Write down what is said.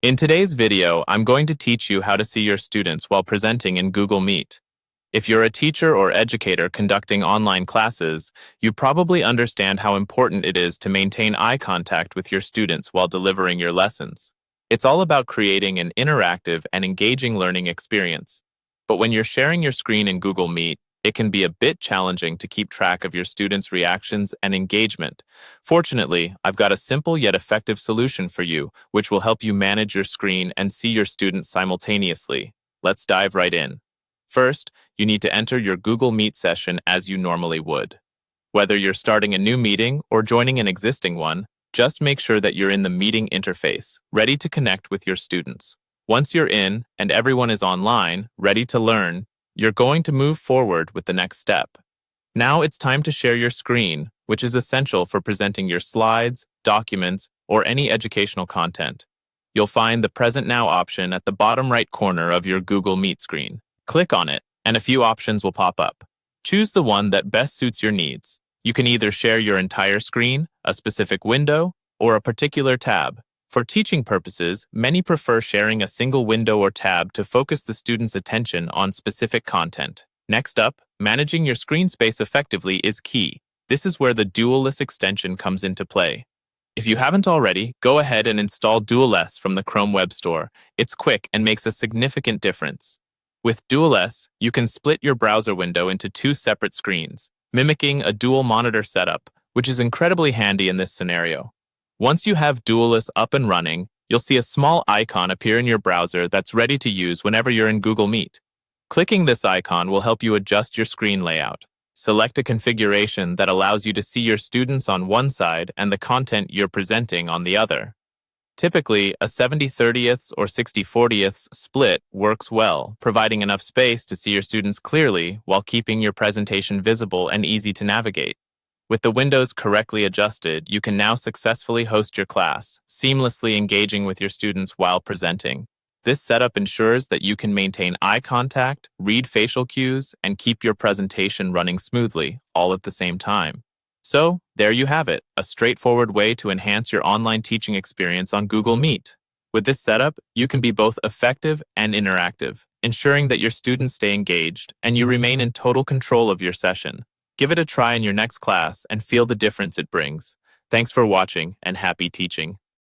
In today's video, I'm going to teach you how to see your students while presenting in Google Meet. If you're a teacher or educator conducting online classes, you probably understand how important it is to maintain eye contact with your students while delivering your lessons. It's all about creating an interactive and engaging learning experience. But when you're sharing your screen in Google Meet, it can be a bit challenging to keep track of your students' reactions and engagement. Fortunately, I've got a simple yet effective solution for you, which will help you manage your screen and see your students simultaneously. Let's dive right in. First, you need to enter your Google Meet session as you normally would. Whether you're starting a new meeting or joining an existing one, just make sure that you're in the meeting interface, ready to connect with your students. Once you're in and everyone is online, ready to learn, you're going to move forward with the next step. Now it's time to share your screen, which is essential for presenting your slides, documents, or any educational content. You'll find the Present Now option at the bottom right corner of your Google Meet screen. Click on it, and a few options will pop up. Choose the one that best suits your needs. You can either share your entire screen, a specific window, or a particular tab. For teaching purposes, many prefer sharing a single window or tab to focus the student's attention on specific content. Next up, managing your screen space effectively is key. This is where the DualS extension comes into play. If you haven't already, go ahead and install DualS from the Chrome Web Store. It's quick and makes a significant difference. With DualS, you can split your browser window into two separate screens, mimicking a dual monitor setup, which is incredibly handy in this scenario. Once you have DualS up and running, you'll see a small icon appear in your browser that's ready to use whenever you're in Google Meet. Clicking this icon will help you adjust your screen layout. Select a configuration that allows you to see your students on one side and the content you're presenting on the other. Typically, a 70/30ths or 60/40ths split works well, providing enough space to see your students clearly while keeping your presentation visible and easy to navigate. With the windows correctly adjusted, you can now successfully host your class, seamlessly engaging with your students while presenting. This setup ensures that you can maintain eye contact, read facial cues, and keep your presentation running smoothly, all at the same time. So, there you have it, a straightforward way to enhance your online teaching experience on Google Meet. With this setup, you can be both effective and interactive, ensuring that your students stay engaged and you remain in total control of your session. Give it a try in your next class and feel the difference it brings. Thanks for watching and happy teaching.